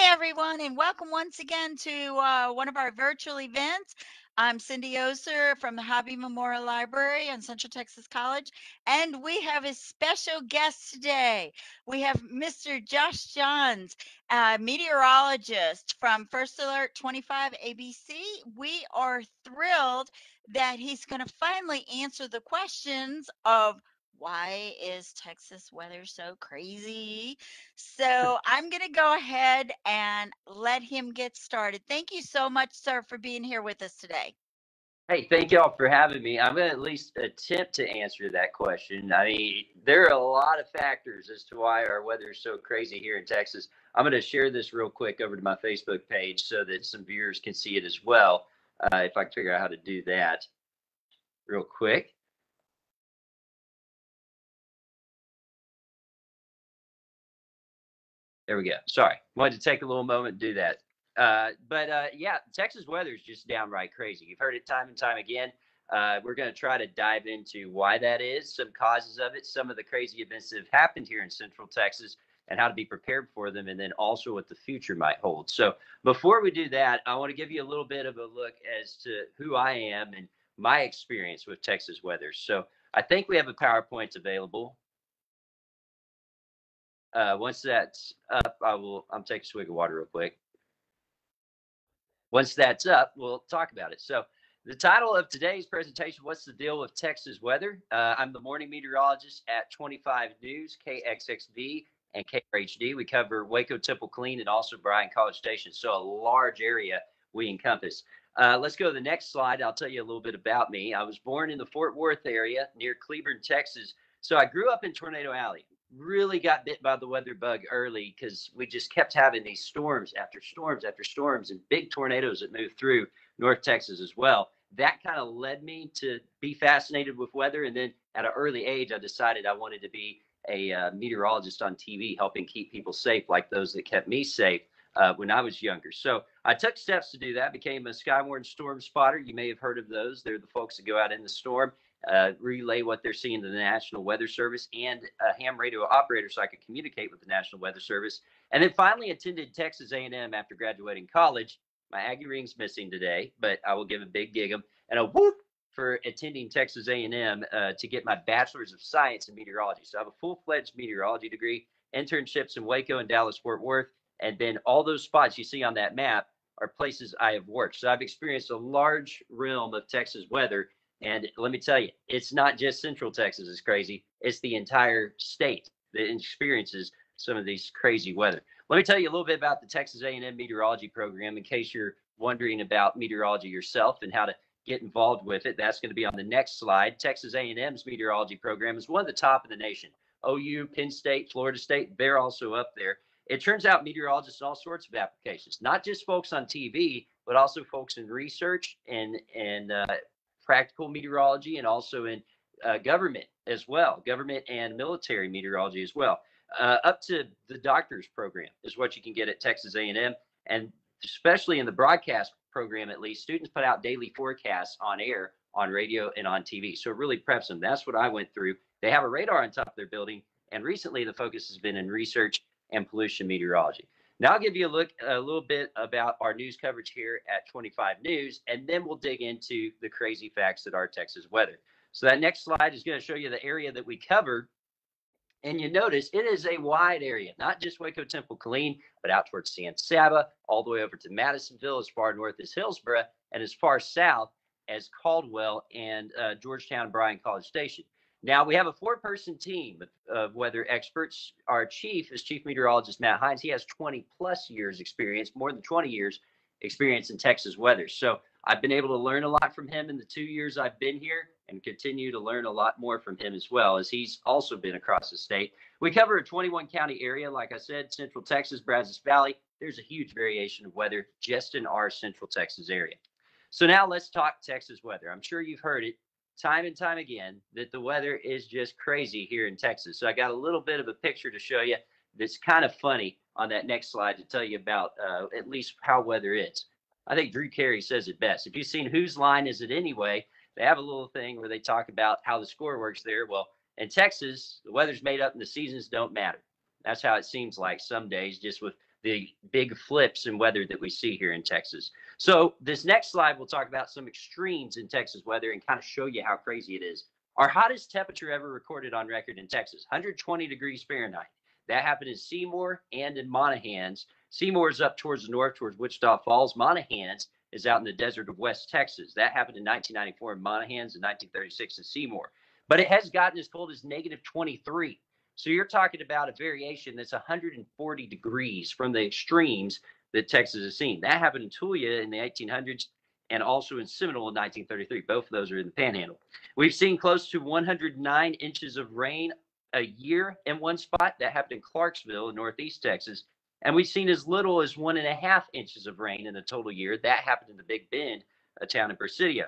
everyone, and welcome once again to one of our virtual events. I'm Cindy Oser from the Hobby Memorial Library on Central Texas College, and we have a special guest today. We have Mr. Josh Johns, meteorologist from First Alert 25 ABC. We are thrilled that he's going to finally answer the questions of why is Texas weather so crazy? So I'm going to go ahead and let him get started. Thank you so much, sir, for being here with us today. Hey, thank y'all for having me. I'm going to at least attempt to answer that question. I mean, there are a lot of factors as to why our weather is so crazy here in Texas. I'm going to share this real quick over to my Facebook page so that some viewers can see it as well, if I can figure out how to do that real quick. There we go. Sorry. Wanted to take a little moment to do that. Yeah, Texas weather is just downright crazy. You've heard it time and time again. We're going to try to dive into why that is, some causes of it, some of the crazy events that have happened here in Central Texas, and how to be prepared for them, and then also what the future might hold. So before we do that, I want to give you a little bit of a look as to who I am and my experience with Texas weather. So I think we have a PowerPoint available. Once that's up, I'm taking a swig of water real quick. Once that's up, we'll talk about it. So the title of today's presentation, what's the deal with Texas weather? I'm the morning meteorologist at 25 News, KXXV, and KRHD. We cover Waco, Temple, Killeen, and also Bryan College Station. So a large area we encompass. Let's go to the next slide. I'll tell you a little bit about me. I was born in the Fort Worth area near Cleburne, Texas. So I grew up in Tornado Alley. Really got bit by the weather bug early because we just kept having these storms after storms after storms and big tornadoes that moved through North Texas as well. That kind of led me to be fascinated with weather. And then at an early age, I decided I wanted to be a meteorologist on TV, helping keep people safe like those that kept me safe when I was younger. So I took steps to do that, became a Skywarn storm spotter. You may have heard of those. They're the folks that go out in the storm, relay what they're seeing to the National Weather Service, and a ham radio operator so I could communicate with the National Weather Service. And then finally attended Texas A&M after graduating college. My Aggie ring's missing today, but I will give a big gig 'em and a whoop for attending Texas A&M to get my Bachelor's of Science in Meteorology. So I have a full-fledged meteorology degree, internships in Waco and Dallas, Fort Worth, and then all those spots you see on that map are places I have worked. So I've experienced a large realm of Texas weather. And let me tell you, it's not just Central Texas is crazy. It's the entire state that experiences some of these crazy weather. Let me tell you a little bit about the Texas A&M Meteorology Program in case you're wondering about meteorology yourself and how to get involved with it. That's going to be on the next slide. Texas A&M's Meteorology Program is one of the top in the nation. OU, Penn State, Florida State, they're also up there. It turns out meteorologists in all sorts of applications, not just folks on TV, but also folks in research and practical meteorology, and also in government as well, government and military meteorology as well. Up to the doctor's program is what you can get at Texas A&M, and especially in the broadcast program, at least, students put out daily forecasts on air, on radio, and on TV. So it really preps them. That's what I went through. They have a radar on top of their building, and recently the focus has been in research and pollution meteorology. Now I'll give you a little bit about our news coverage here at 25 News, and then we'll dig into the crazy facts that are Texas weather. So that next slide is going to show you the area that we covered. And you notice it is a wide area, not just Waco, Temple, Killeen, but out towards San Saba, all the way over to Madisonville, as far north as Hillsborough, and as far south as Caldwell and Georgetown, Bryan College Station. Now, we have a four-person team of weather experts. Our chief is Chief Meteorologist Matt Hines. He has 20-plus years experience, more than 20 years experience in Texas weather. So I've been able to learn a lot from him in the 2 years I've been here, and continue to learn a lot more from him as well, as he's also been across the state. We cover a 21-county area. Like I said, Central Texas, Brazos Valley. There's a huge variation of weather just in our Central Texas area. So now let's talk Texas weather. I'm sure you've heard it time and time again that the weather is just crazy here in Texas. So I got a little bit of a picture to show you that's kind of funny on that next slide to tell you about at least how weather is. I think Drew Carey says it best. If you've seen Whose Line Is It Anyway, they have a little thing where they talk about how the score works there. Well, in Texas, the weather's made up and the seasons don't matter. That's how it seems like some days, just with the big flips in weather that we see here in Texas. So this next slide, we'll talk about some extremes in Texas weather and kind of show you how crazy it is. Our hottest temperature ever recorded on record in Texas, 120 degrees Fahrenheit. That happened in Seymour and in Monahans. Seymour is up towards the north, towards Wichita Falls. Monahans is out in the desert of West Texas. That happened in 1994 in Monahans and 1936 in Seymour. But it has gotten as cold as negative 23. So you're talking about a variation that's 140 degrees from the extremes that Texas has seen. That happened in Tulia in the 1800s and also in Seminole in 1933. Both of those are in the Panhandle. We've seen close to 109 inches of rain a year in one spot. That happened in Clarksville in Northeast Texas. And we've seen as little as 1.5 inches of rain in a total year. That happened in the Big Bend, a town in Presidio.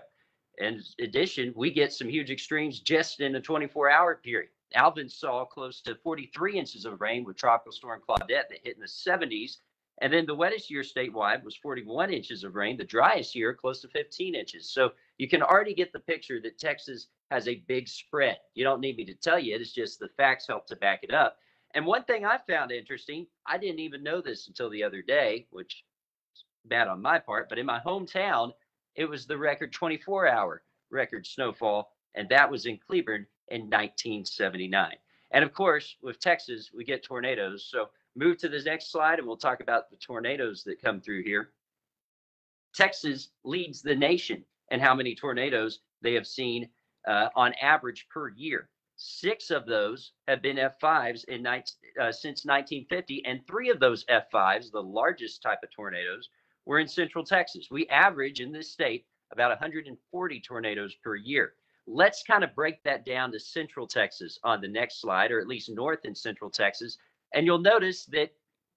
In addition, we get some huge extremes just in a 24-hour period. Alvin saw close to 43 inches of rain with Tropical Storm Claudette that hit in the 70s. And then the wettest year statewide was 41 inches of rain. The driest year, close to 15 inches. So you can already get the picture that Texas has a big spread. You don't need me to tell you. It's just the facts help to back it up. And one thing I found interesting, I didn't even know this until the other day, which is bad on my part, but in my hometown, it was the record 24-hour record snowfall, and that was in Cleburne in 1979. And of course, with Texas, we get tornadoes. So move to the next slide, and we'll talk about the tornadoes that come through here. Texas leads the nation in how many tornadoes they have seen on average per year. 6 of those have been F5s since 1950, and 3 of those F5s, the largest type of tornadoes, were in Central Texas. We average in this state about 140 tornadoes per year. Let's kind of break that down to Central Texas on the next slide, or at least north in Central Texas. And you'll notice that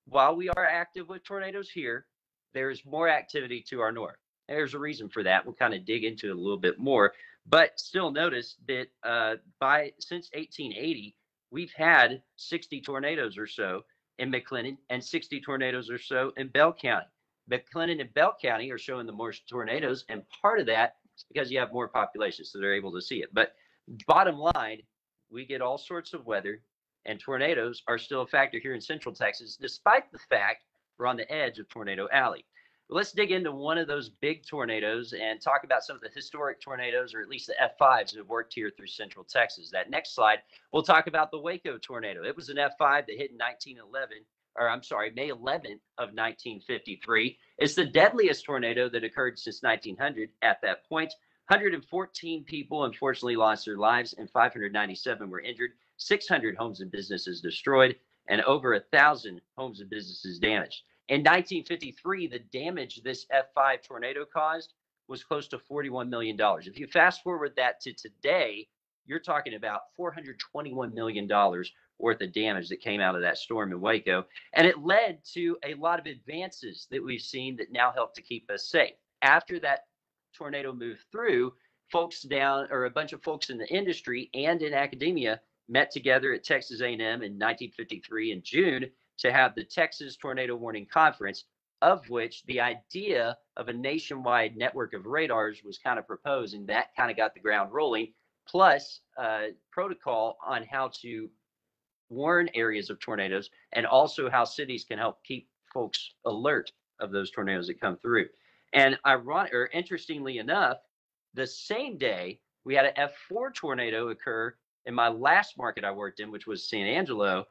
while we are active with tornadoes here, there's more activity to our north. There's a reason for that. We'll kind of dig into it a little bit more. But still notice that since 1880, we've had 60 tornadoes or so in McLennan and 60 tornadoes or so in Bell County. McLennan and Bell County are showing the most tornadoes, and part of that is because you have more population, so they're able to see it. But bottom line, we get all sorts of weather, and tornadoes are still a factor here in Central Texas, despite the fact we're on the edge of Tornado Alley. Let's dig into one of those big tornadoes and talk about some of the historic tornadoes, or at least the F5s that have worked here through Central Texas. That next slide, we'll talk about the Waco tornado. It was an F5 that hit in May 11th of 1953. It's the deadliest tornado that occurred since 1900 at that point. 114 people unfortunately lost their lives and 597 were injured. 600 homes and businesses destroyed and over 1,000 homes and businesses damaged. In 1953, the damage this F5 tornado caused was close to $41 million. If you fast forward that to today, you're talking about $421 million worth of damage that came out of that storm in Waco. And it led to a lot of advances that we've seen that now help to keep us safe. After that tornado moved through, a bunch of folks in the industry and in academia met together at Texas A&M in 1953 in June to have the Texas Tornado Warning Conference, of which the idea of a nationwide network of radars was kind of proposed, and that kind of got the ground rolling, plus protocol on how to warn areas of tornadoes and also how cities can help keep folks alert of those tornadoes that come through. And interestingly enough, the same day we had an F4 tornado occur in my last market I worked in, which was San Angelo,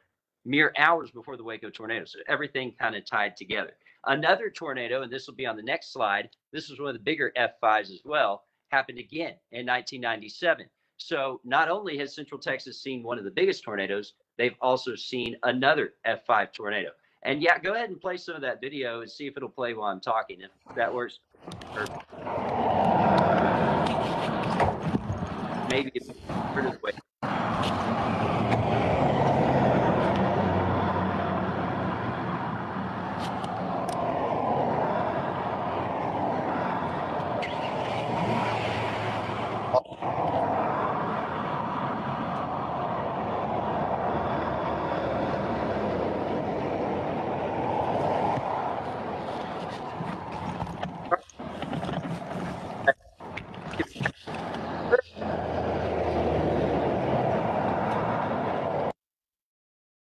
mere hours before the Waco tornado. So everything kind of tied together. Another tornado, and this will be on the next slide, this was one of the bigger F5s as well, happened again in 1997. So not only has Central Texas seen one of the biggest tornadoes, they've also seen another F5 tornado. And yeah, go ahead and play some of that video and see if it'll play while I'm talking, if that works. Maybe it's part of the way.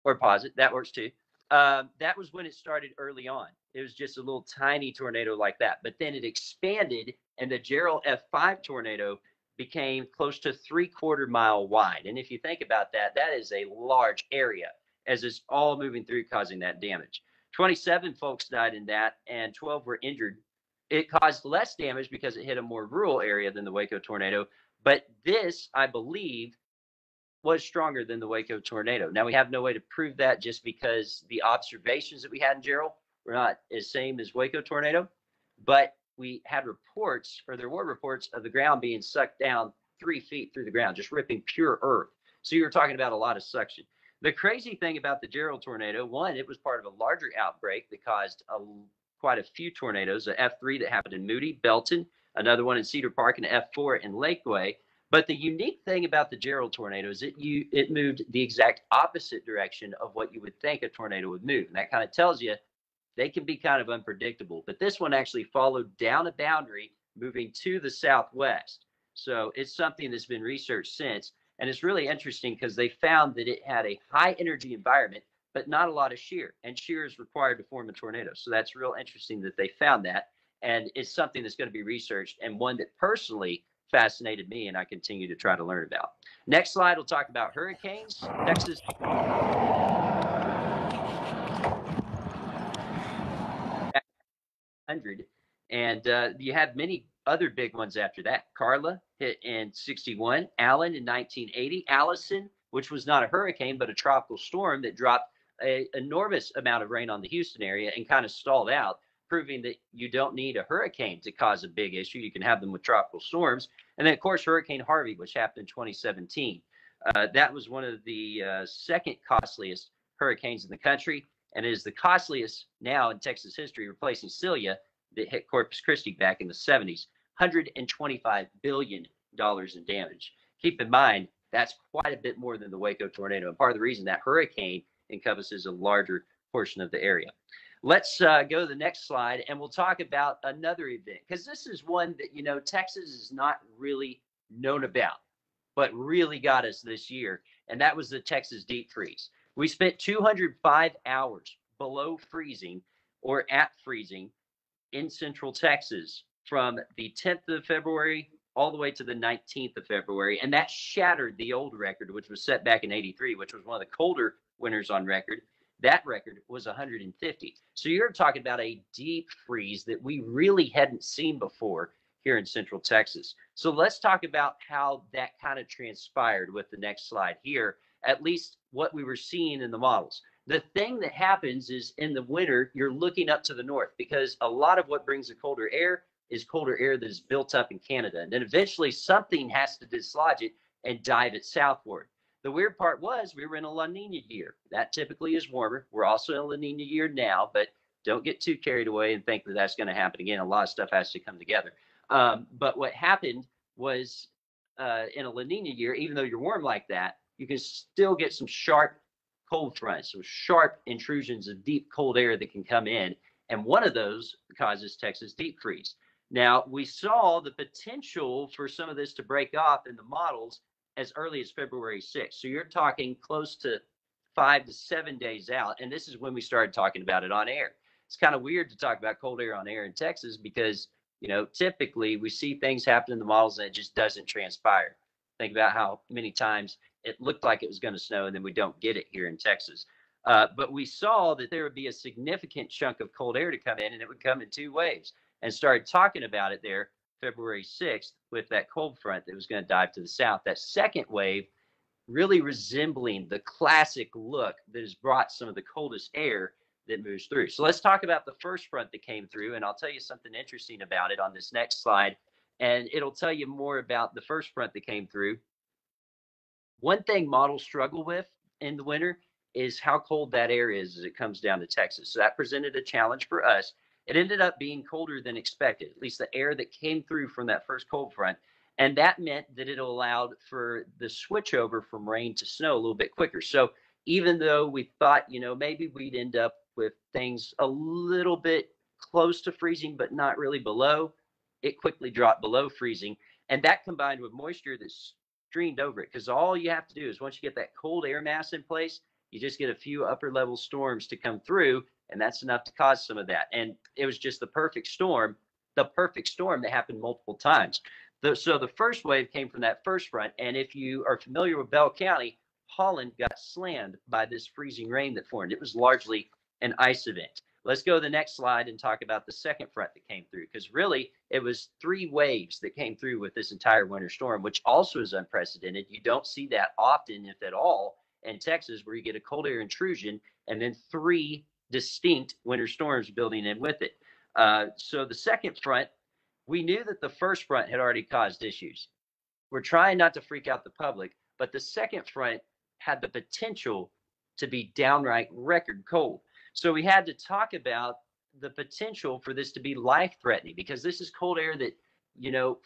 Or pause it. That works too. That was when it started early on. It was just a little tiny tornado like that. But then it expanded, and the Gerald F5 tornado became close to 3/4 mile wide. And if you think about that, that is a large area as it's all moving through, causing that damage. 27 folks died in that, and 12 were injured. It caused less damage because it hit a more rural area than the Waco tornado. But this, I believe, was stronger than the Waco tornado. Now, we have no way to prove that just because the observations that we had in Gerald were not as same as Waco tornado, but we had reports, or there were reports of the ground being sucked down 3 feet through the ground, just ripping pure earth. So you were talking about a lot of suction. The crazy thing about the Gerald tornado, one, it was part of a larger outbreak that caused quite a few tornadoes, a F3 that happened in Moody, Belton, another one in Cedar Park, and an F4 in Lakeway. But the unique thing about the Gerald tornado is it moved the exact opposite direction of what you would think a tornado would move. And that kind of tells you they can be kind of unpredictable. But this one actually followed down a boundary, moving to the southwest. So it's something that's been researched since. And it's really interesting because they found that it had a high energy environment, but not a lot of shear. And shear is required to form a tornado. So that's real interesting that they found that. And it's something that's going to be researched, and one that personally fascinated me and I continue to try to learn about. Next slide, we'll talk about hurricanes. Texas. And you have many other big ones after that. Carla hit in 61, Allen in 1980, Allison, which was not a hurricane, but a tropical storm that dropped an enormous amount of rain on the Houston area and kind of stalled out, proving that you don't need a hurricane to cause a big issue. You can have them with tropical storms. And then, of course, Hurricane Harvey, which happened in 2017. That was one of the second costliest hurricanes in the country, and is the costliest now in Texas history, replacing Celia that hit Corpus Christi back in the 70s. $125 billion in damage. Keep in mind, that's quite a bit more than the Waco tornado. And part of the reason that hurricane encompasses a larger portion of the area. Let's go to the next slide, and we'll talk about another event, because this is one that, you know, Texas is not really known about, but really got us this year, and that was the Texas deep freeze. We spent 205 hours below freezing or at freezing in central Texas from the 10th of February all the way to the 19th of February, and that shattered the old record, which was set back in 83, which was one of the colder winters on record. That record was 150. So you're talking about a deep freeze that we really hadn't seen before here in Central Texas. So let's talk about how that kind of transpired with the next slide here, at least what we were seeing in the models. The thing that happens is in the winter, you're looking up to the north, because a lot of what brings the colder air is colder air that is built up in Canada. And then eventually something has to dislodge it and dive it southward. The weird part was we were in a La Nina year. That typically is warmer. We're also in a La Nina year now, but don't get too carried away and think that that's going to happen again. A lot of stuff has to come together. But what happened was in a La Nina year, even though you're warm like that, you can still get some sharp cold fronts, some sharp intrusions of deep cold air that can come in. And one of those causes Texas deep freeze. Now, we saw the potential for some of this to break off in the models as early as February 6th. So you're talking close to 5 to 7 days out. And this is when we started talking about it on air. It's kind of weird to talk about cold air on air in Texas because, you know, typically we see things happen in the models and it just doesn't transpire. Think about how many times it looked like it was going to snow and then we don't get it here in Texas. But we saw that there would be a significant chunk of cold air to come in, and it would come in two waves, and started talking about it there February 6th with that cold front that was going to dive to the south. That second wave really resembling the classic look that has brought some of the coldest air that moves through. So let's talk about the first front that came through, and I'll tell you something interesting about it on this next slide, and it'll tell you more about the first front that came through. One thing models struggle with in the winter is how cold that air is as it comes down to Texas. So that presented a challenge for us. It ended up being colder than expected, at least the air that came through from that first cold front. And that meant that it allowed for the switchover from rain to snow a little bit quicker. So even though we thought, you know, maybe we'd end up with things a little bit close to freezing, but not really below, it quickly dropped below freezing. And that combined with moisture that streamed over it, because all you have to do is once you get that cold air mass in place, You just get a few upper level storms to come through, and that's enough to cause some of that. And it was just the perfect storm that happened multiple times. So the first wave came from that first front. And if you are familiar with Bell County, Holland got slammed by this freezing rain that formed. It was largely an ice event. Let's go to the next slide and talk about the second front that came through, because really it was 3 waves that came through with this entire winter storm, which also is unprecedented. You don't see that often, if at all, in Texas, where you get a cold air intrusion and then 3 distinct winter storms building in with it. So the second front, we knew that the first front had already caused issues. We're trying not to freak out the public, but the second front had the potential to be downright record cold. So we had to talk about the potential for this to be life-threatening, because this is cold air that,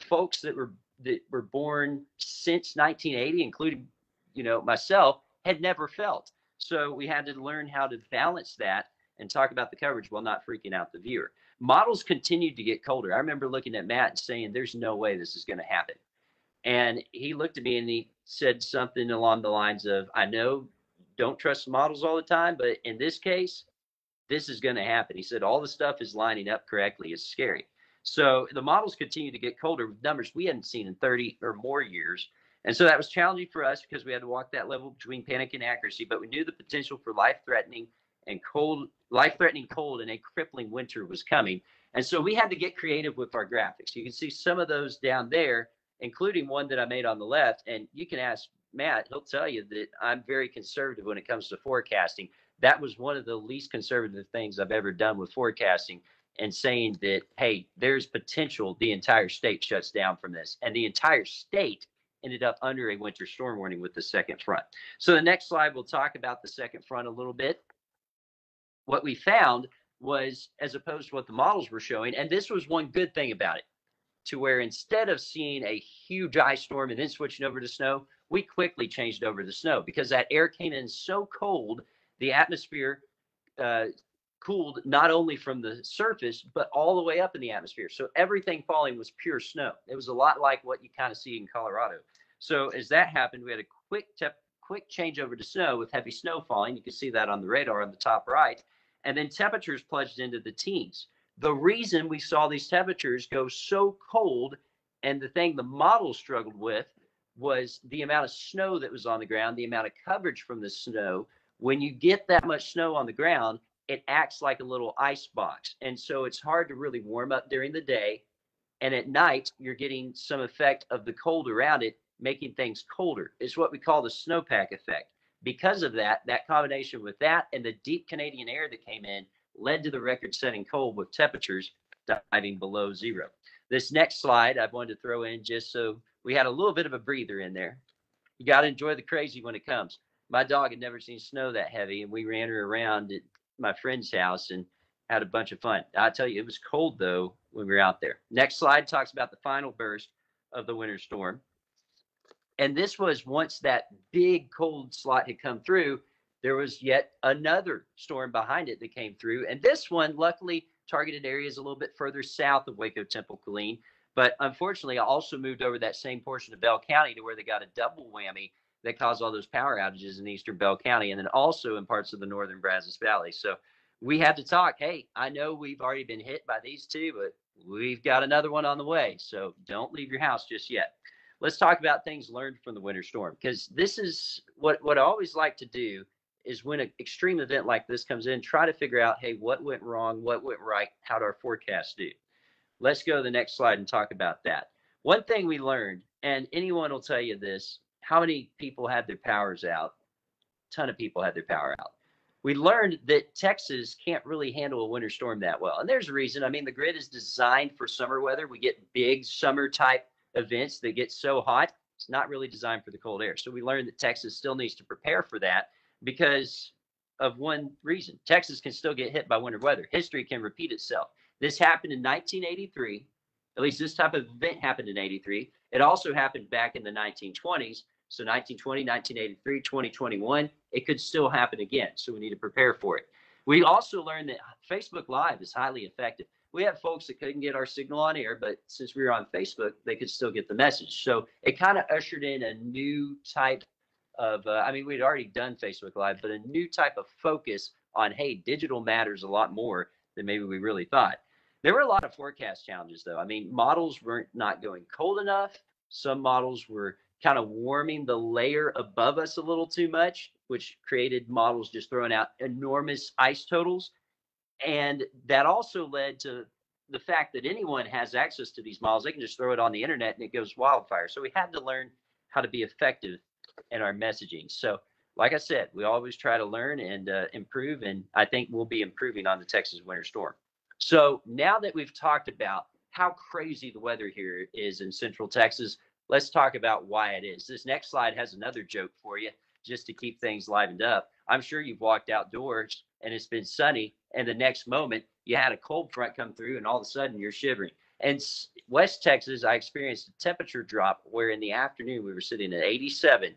folks that were born since 1980, including, myself, had never felt. So we had to learn how to balance that and talk about the coverage while not freaking out the viewer. Models continued to get colder. I remember looking at Matt and saying, there's no way this is going to happen. And he looked at me and he said something along the lines of, I know, don't trust the models all the time, but in this case, this is going to happen. He said, all the stuff is lining up correctly. It's scary. So the models continue to get colder with numbers we hadn't seen in 30 or more years. And so that was challenging for us, because we had to walk that level between panic and accuracy, but we knew the potential for life-threatening cold and a crippling winter was coming. And so we had to get creative with our graphics. You can see some of those down there, including one that I made on the left. And you can ask Matt, he'll tell you that I'm very conservative when it comes to forecasting. That was one of the least conservative things I've ever done with forecasting, and saying that, hey, there's potential the entire state shuts down from this. And the entire state ended up under a winter storm warning with the second front. So the next slide, we'll talk about the second front a little bit. What we found was, as opposed to what the models were showing, and this was one good thing about it, to where instead of seeing a huge ice storm and then switching over to snow, we quickly changed over to snow, because that air came in so cold, the atmosphere cooled not only from the surface, but all the way up in the atmosphere. So everything falling was pure snow. It was a lot like what you kind of see in Colorado. So as that happened, we had a quick change over to snow with heavy snow falling. You can see that on the radar on the top right. And then temperatures plunged into the teens. The reason we saw these temperatures go so cold, and the thing the model struggled with, was the amount of snow that was on the ground, the amount of coverage from the snow. When you get that much snow on the ground, it acts like a little ice box. And so it's hard to really warm up during the day. And at night, you're getting some effect of the cold around it, making things colder. It's what we call the snowpack effect. Because of that combination with that and the deep Canadian air that came in led to the record-setting cold, with temperatures diving below zero. This next slide I wanted to throw in just so we had a little bit of a breather in there. You got to enjoy the crazy when it comes. My dog had never seen snow that heavy, and we ran her around at my friend's house and had a bunch of fun. I tell you, it was cold, though, when we were out there. Next slide talks about the final burst of the winter storm. And this was, once that big cold slot had come through, there was yet another storm behind it that came through. And this one, luckily, targeted areas a little bit further south of Waco, Temple, Killeen. But unfortunately, I also moved over that same portion of Bell County, to where they got a double whammy that caused all those power outages in eastern Bell County, and then also in parts of the northern Brazos Valley. So we had to talk, hey, I know we've already been hit by these two, but we've got another one on the way. So don't leave your house just yet. Let's talk about things learned from the winter storm, because this is what I always like to do, is when an extreme event like this comes in, try to figure out, hey, what went wrong, what went right, how did our forecast do? Let's go to the next slide and talk about that. One thing we learned, and anyone will tell you this, how many people had their powers out? A ton of people had their power out. We learned that Texas can't really handle a winter storm that well. And there's a reason. I mean, the grid is designed for summer weather. We get big summer type events that get so hot. It's not really designed for the cold air. So we learned that Texas still needs to prepare for that, because of one reason. Texas can still get hit by winter weather. History can repeat itself. This happened in 1983. At least this type of event happened in 83. It also happened back in the 1920s. So 1920, 1983, 2021, it could still happen again. So we need to prepare for it. We also learned that Facebook Live is highly effective. We have folks that couldn't get our signal on air, but since we were on Facebook, they could still get the message. So it kind of ushered in a new type of, I mean, we'd already done Facebook Live, but a new type of focus on, hey, digital matters a lot more than maybe we really thought. There were a lot of forecast challenges, though. I mean, models weren't not going cold enough. Some models were kind of warming the layer above us a little too much, which created models just throwing out enormous ice totals. And that also led to the fact that anyone has access to these models. They can just throw it on the internet and it goes wildfire. So we had to learn how to be effective in our messaging. So, like I said, we always try to learn and improve. And I think we'll be improving on the Texas winter storm. So now that we've talked about how crazy the weather here is in Central Texas, let's talk about why it is. This next slide has another joke for you just to keep things livened up. I'm sure you've walked outdoors and it's been sunny, and the next moment you had a cold front come through, and all of a sudden you're shivering. And West Texas, I experienced a temperature drop where in the afternoon we were sitting at 87,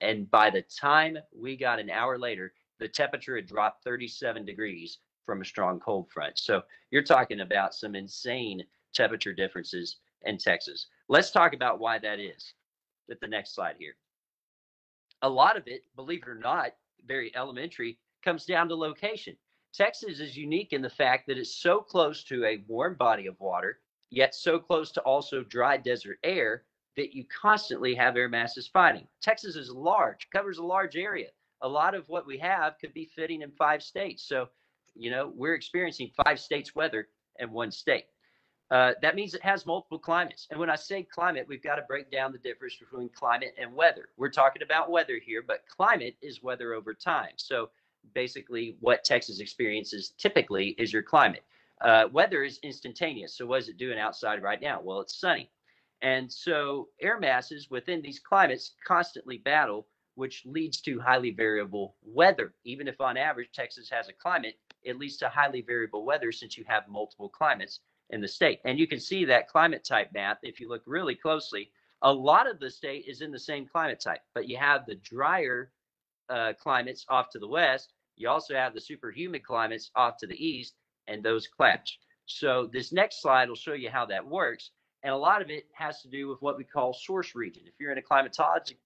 and by the time we got an hour later, the temperature had dropped 37 degrees from a strong cold front. So you're talking about some insane temperature differences in Texas. Let's talk about why that is at the next slide here. A lot of it, believe it or not, very elementary, comes down to location. Texas is unique in the fact that it's so close to a warm body of water, yet so close to also dry desert air that you constantly have air masses fighting. Texas is large, covers a large area. A lot of what we have could be fitting in 5 states. So, we're experiencing 5 states' weather in 1 state. That means it has multiple climates. And when I say climate, we've got to break down the difference between climate and weather. We're talking about weather here, but climate is weather over time. So basically, what Texas experiences typically is your climate. Weather is instantaneous. So what is it doing outside right now? Well, it's sunny. And so air masses within these climates constantly battle, which leads to highly variable weather. Even if on average Texas has a climate, it leads to highly variable weather since you have multiple climates in the state. And you can see that climate type map if you look really closely. A lot of the state is in the same climate type, but you have the drier climates off to the west. You also have the super humid climates off to the east, and those clash. So this next slide will show you how that works. And a lot of it has to do with what we call source region. If you're in a climatology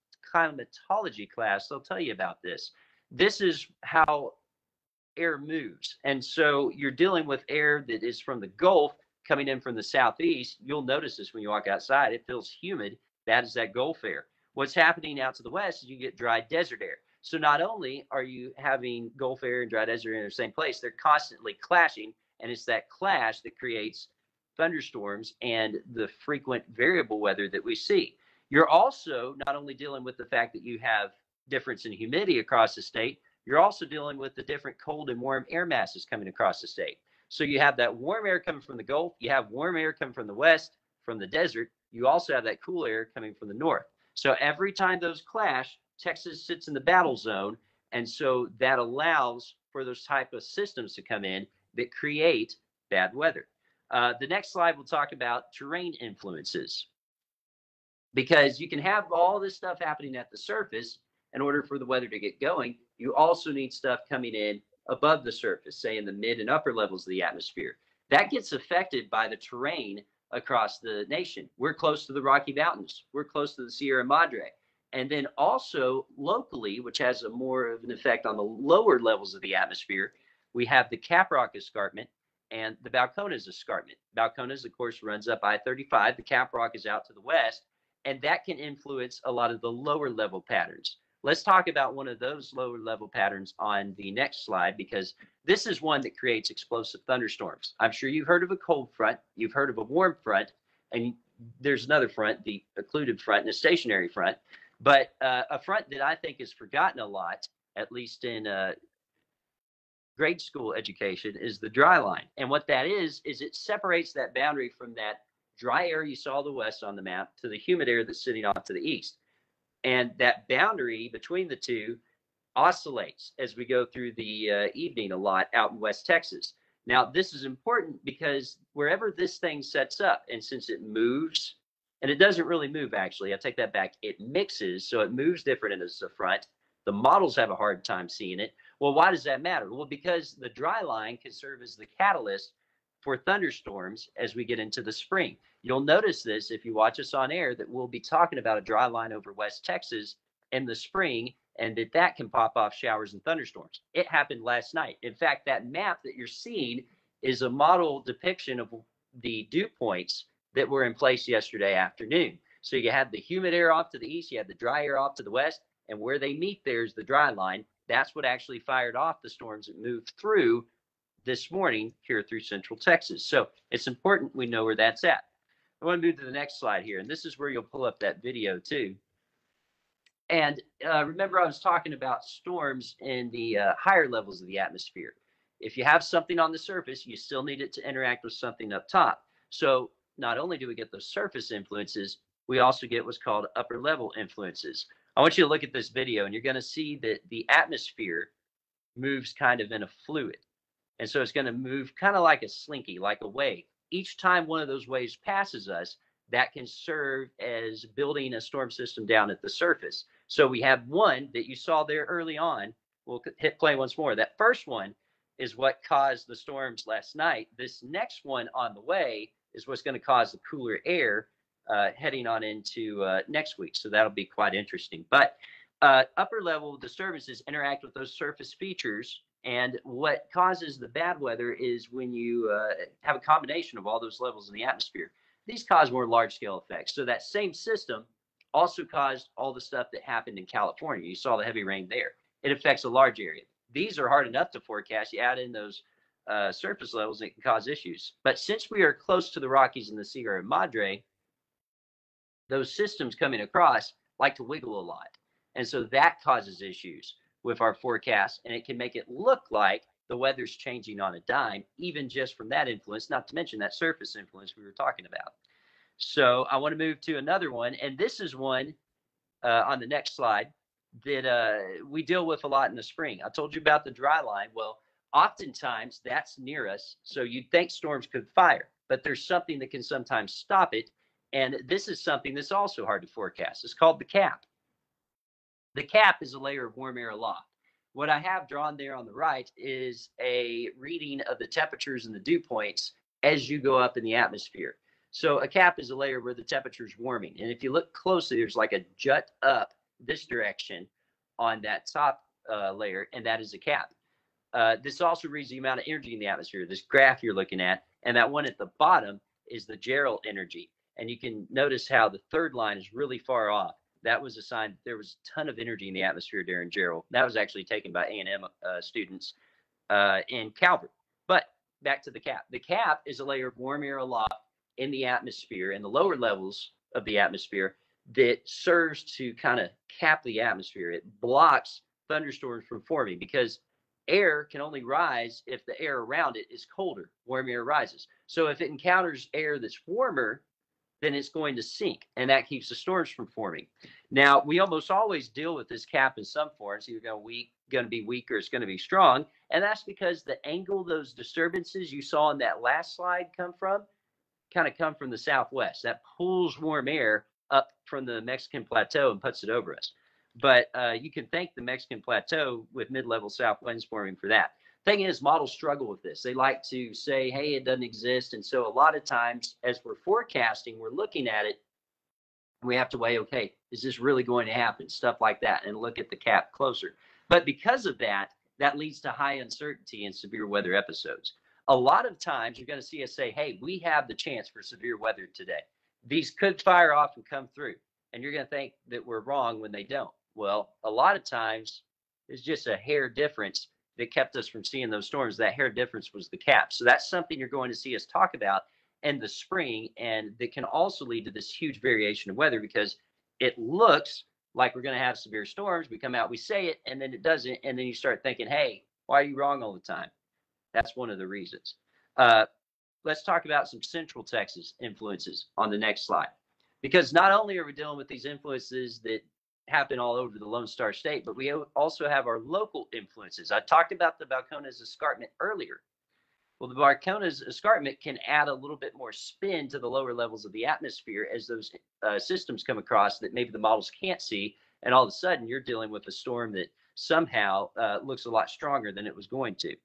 class, they'll tell you about this. This is how air moves. And so you're dealing with air that is from the Gulf coming in from the southeast. You'll notice this when you walk outside. It feels humid. That is that Gulf air. What's happening out to the west is you get dry desert air. So not only are you having Gulf air and dry desert air in the same place, they're constantly clashing. And it's that clash that creates thunderstorms and the frequent variable weather that we see. You're also not only dealing with the fact that you have difference in humidity across the state, you're also dealing with the different cold and warm air masses coming across the state. So you have that warm air coming from the Gulf, you have warm air coming from the west, from the desert. You also have that cool air coming from the north. So every time those clash, Texas sits in the battle zone. And so that allows for those type of systems to come in that create bad weather. The next slide will talk about terrain influences, because you can have all this stuff happening at the surface. In order for the weather to get going, you also need stuff coming in above the surface, say in the mid and upper levels of the atmosphere. That gets affected by the terrain across the nation. We're close to the Rocky Mountains. We're close to the Sierra Madre. And then also locally, which has a more of an effect on the lower levels of the atmosphere, we have the Caprock Escarpment and the Balcones Escarpment. Balcones, of course, runs up I-35. The Caprock is out to the west, and that can influence a lot of the lower level patterns. Let's talk about one of those lower level patterns on the next slide, because this is one that creates explosive thunderstorms. I'm sure you've heard of a cold front, you've heard of a warm front, and there's another front, the occluded front and a stationary front. But a front that I think is forgotten a lot, at least in grade school education, is the dry line. And what that is it separates that boundary from that dry air you saw the west on the map to the humid air that's sitting off to the east. And that boundary between the two oscillates as we go through the evening a lot out in West Texas. Now, this is important because wherever this thing sets up, and since it moves, and it doesn't really move actually, I take that back, it mixes, so it moves different as the front. The models have a hard time seeing it. Well, why does that matter? Well, because the dry line can serve as the catalyst for thunderstorms as we get into the spring. You'll notice this if you watch us on air, that we'll be talking about a dry line over West Texas in the spring, and that can pop off showers and thunderstorms. It happened last night. In fact, that map that you're seeing is a model depiction of the dew points that were in place yesterday afternoon. So you had the humid air off to the east, you had the dry air off to the west, and where they meet there's the dry line. That's what actually fired off the storms that moved through this morning here through central Texas. So it's important we know where that's at. I want to move to the next slide here, and this is where you'll pull up that video too. And remember, I was talking about storms in the higher levels of the atmosphere. If you have something on the surface, you still need it to interact with something up top. So not only do we get those surface influences, we also get what's called upper level influences. I want you to look at this video, and you're going to see that the atmosphere moves kind of in a fluid. And so it's going to move kind of like a slinky, like a wave. Each time one of those waves passes us, that can serve as building a storm system down at the surface. So we have one that you saw there early on. We'll hit play once more. That first one is what caused the storms last night. This next one on the way is what's going to cause the cooler air heading on into next week. So that'll be quite interesting. But upper level disturbances interact with those surface features. And what causes the bad weather is when you have a combination of all those levels in the atmosphere. These cause more large-scale effects. So that same system also caused all the stuff that happened in California. You saw the heavy rain there. It affects a large area. These are hard enough to forecast. You add in those surface levels, and it can cause issues. But since we are close to the Rockies and the Sierra Madre, those systems coming across like to wiggle a lot. And so that causes issues with our forecast, and it can make it look like the weather's changing on a dime, even just from that influence, not to mention that surface influence we were talking about. So I want to move to another one, and this is one on the next slide that we deal with a lot in the spring. I told you about the dry line. Well, oftentimes that's near us, so you'd think storms could fire, but there's something that can sometimes stop it, and this is something that's also hard to forecast. It's called the cap. The cap is a layer of warm air aloft. What I have drawn there on the right is a reading of the temperatures and the dew points as you go up in the atmosphere. So a cap is a layer where the temperature is warming. And if you look closely, there's like a jut up this direction on that top layer, and that is a cap. This also reads the amount of energy in the atmosphere, this graph you're looking at. And that one at the bottom is the Gerald energy. And you can notice how the third line is really far off. That was a sign that there was a ton of energy in the atmosphere during Gerald. That was actually taken by A&M students in Calvert. But back to the cap. The cap is a layer of warm air aloft in the atmosphere, in the lower levels of the atmosphere, that serves to kind of cap the atmosphere. It blocks thunderstorms from forming because air can only rise if the air around it is colder. Warm air rises. So if it encounters air that's warmer, then it's going to sink, and that keeps the storms from forming. Now, we almost always deal with this cap in some form. It's either going to be weak or it's going to be strong, and that's because the angle those disturbances you saw in that last slide come from the southwest. That pulls warm air up from the Mexican plateau and puts it over us. But you can thank the Mexican plateau with mid-level south winds forming for that. Thing is, models struggle with this. They like to say, hey, it doesn't exist. And so a lot of times as we're forecasting, we're looking at it, we have to weigh, okay, is this really going to happen? Stuff like that, and look at the cap closer. But because of that, that leads to high uncertainty and severe weather episodes. A lot of times you're going to see us say, hey, we have the chance for severe weather today. These could fire off and come through. And you're going to think that we're wrong when they don't. Well, a lot of times it's just a hair difference that kept us from seeing those storms. That hair difference was the cap. So that's something you're going to see us talk about in the spring, and that can also lead to this huge variation of weather because it looks like we're going to have severe storms. We come out, we say it, and then it doesn't, and then you start thinking, hey, why are you wrong all the time? That's one of the reasons. Let's talk about some Central Texas influences on the next slide, because not only are we dealing with these influences that happen all over the Lone Star State, but we also have our local influences. I talked about the Balcones Escarpment earlier. Well, the Balcones Escarpment can add a little bit more spin to the lower levels of the atmosphere as those systems come across that maybe the models can't see, and all of a sudden you're dealing with a storm that somehow looks a lot stronger than it was going to.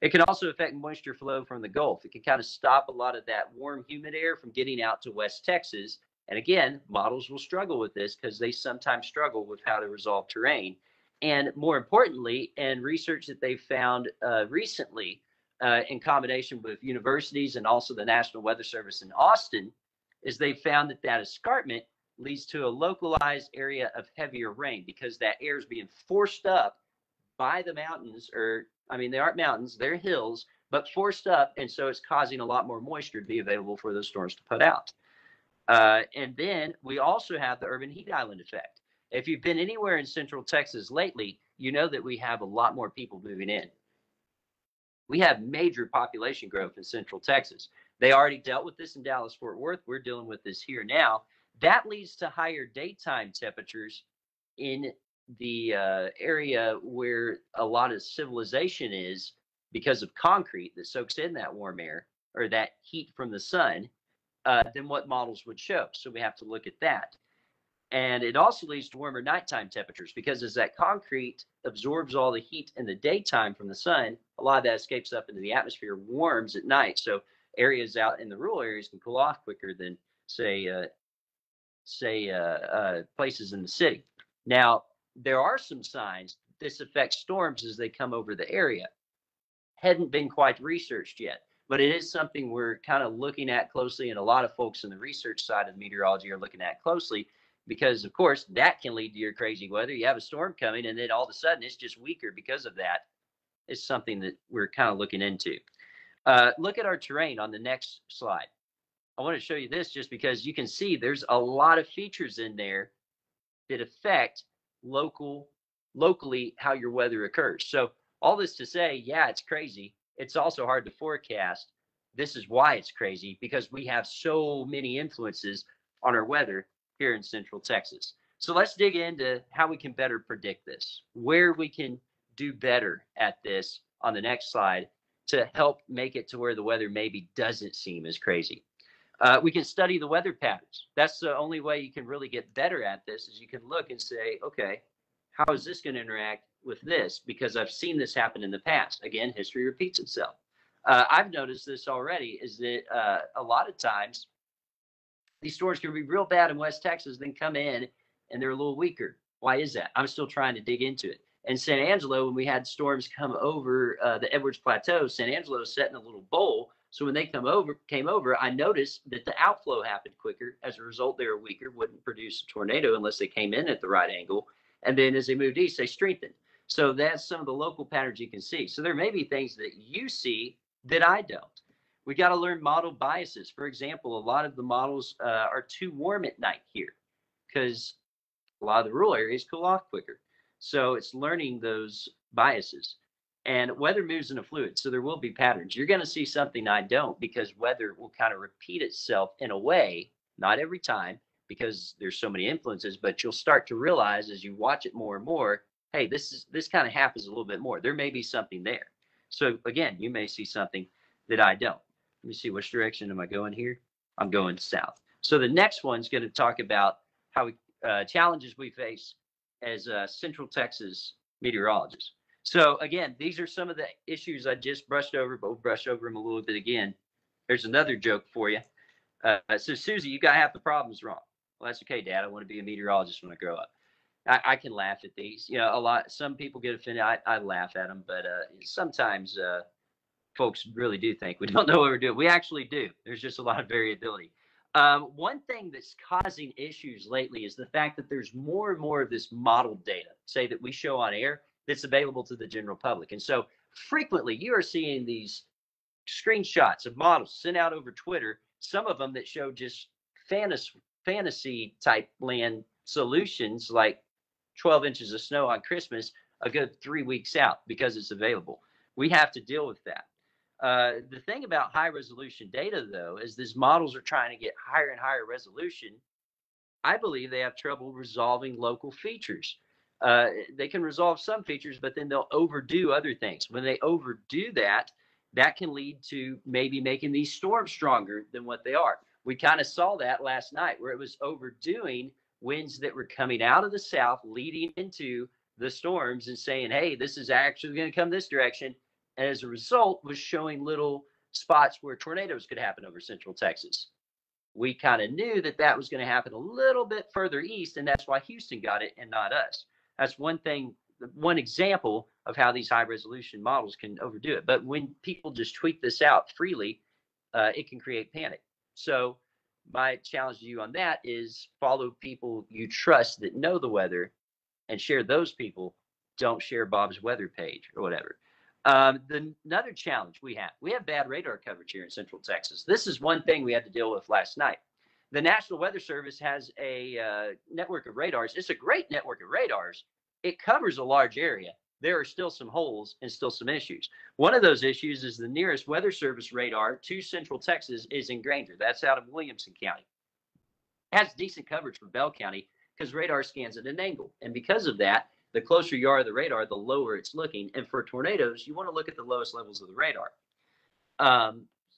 It can also affect moisture flow from the Gulf. It can kind of stop a lot of that warm, humid air from getting out to West Texas, And again, models will struggle with this because they sometimes struggle with how to resolve terrain. And more importantly, and research that they found recently in combination with universities and also the National Weather Service in Austin, is they found that that escarpment leads to a localized area of heavier rain because that air is being forced up by the mountains, or I mean, they aren't mountains, they're hills, but forced up. And so it's causing a lot more moisture to be available for those storms to put out. And then we also have the urban heat island effect. If you've been anywhere in central Texas lately, you know that we have a lot more people moving in. We have major population growth in central Texas. They already dealt with this in Dallas Fort Worth. We're dealing with this here now. That leads to higher daytime temperatures in the area where a lot of civilization is because of concrete that soaks in that warm air or that heat from the sun than what models would show. So we have to look at that. And it also leads to warmer nighttime temperatures because as that concrete absorbs all the heat in the daytime from the sun, a lot of that escapes up into the atmosphere, warms at night. So areas out in the rural areas can cool off quicker than, places in the city. Now, there are some signs this affects storms as they come over the area. Hadn't been quite researched yet, but it is something we're kind of looking at closely, and a lot of folks in the research side of meteorology are looking at closely because, of course, that can lead to your crazy weather. You have a storm coming, and then all of a sudden it's just weaker because of that. It's something that we're kind of looking into. Look at our terrain on the next slide. I want to show you this just because you can see there's a lot of features in there that affect locally how your weather occurs. So all this to say, yeah, it's crazy. It's also hard to forecast. This is why it's crazy because we have so many influences on our weather here in Central Texas. So let's dig into how we can better predict this, where we can do better at this on the next slide to help make it to where the weather maybe doesn't seem as crazy. We can study the weather patterns. That's the only way you can really get better at this is you can look and say, okay, how is this going to interact with this? Because I've seen this happen in the past. Again, history repeats itself. I've noticed this already is that a lot of times these storms can be real bad in West Texas, then come in and they're a little weaker. Why is that? I'm still trying to dig into it. In San Angelo, when we had storms come over the Edwards Plateau, San Angelo is set in a little bowl. So when they came over, I noticed that the outflow happened quicker. As a result, they were weaker, wouldn't produce a tornado unless they came in at the right angle. And then as they moved east, they strengthened. So that's some of the local patterns you can see. So there may be things that you see that I don't. We got to learn model biases. For example, a lot of the models are too warm at night here because a lot of the rural areas cool off quicker. So it's learning those biases. And weather moves in a fluid, so there will be patterns. You're going to see something I don't because weather will kind of repeat itself in a way, not every time because there's so many influences, but you'll start to realize as you watch it more and more, hey, this kind of happens a little bit more. There may be something there. So again, you may see something that I don't. Let me see, which direction am I going here? I'm going south. So the next one's going to talk about how we challenges we face as Central Texas meteorologists. So again, these are some of the issues I just brushed over, but we'll brush over them a little bit again. There's another joke for you. So Susie, you got half the problems wrong. Well, that's okay, Dad. I want to be a meteorologist when I grow up. I can laugh at these. You know, some people get offended. I laugh at them, but sometimes folks really do think we don't know what we're doing. We actually do. There's just a lot of variability. One thing that's causing issues lately is the fact that there's more and more of this modeled data, say that we show on air, that's available to the general public. And so frequently you are seeing these screenshots of models sent out over Twitter, some of them that show just fantasy type land solutions like 12 inches of snow on Christmas a good 3 weeks out because it's available. We have to deal with that. The thing about high resolution data, though, is these models are trying to get higher and higher resolution. I believe they have trouble resolving local features. They can resolve some features, but then they'll overdo other things. When they overdo that, that can lead to maybe making these storms stronger than what they are. We kind of saw that last night where it was overdoing winds that were coming out of the south, leading into the storms and saying, hey, this is actually going to come this direction. And as a result, was showing little spots where tornadoes could happen over central Texas. we kind of knew that that was going to happen a little bit further east, and that's why Houston got it and not us. That's one thing, one example of how these high resolution models can overdo it. But when people just tweet this out freely, it can create panic. So my challenge to you on that is follow people you trust that know the weather and share those people. Don't share Bob's weather page or whatever. Another challenge we have bad radar coverage here in Central Texas. This is one thing we had to deal with last night. The National Weather Service has a network of radars. It's a great network of radars. It covers a large area. There are still some holes and still some issues. One of those issues is the nearest Weather Service radar to Central Texas is in Granger. That's out of Williamson County. It has decent coverage for Bell County because radar scans at an angle. And because of that, the closer you are to the radar, the lower it's looking. And for tornadoes, you want to look at the lowest levels of the radar.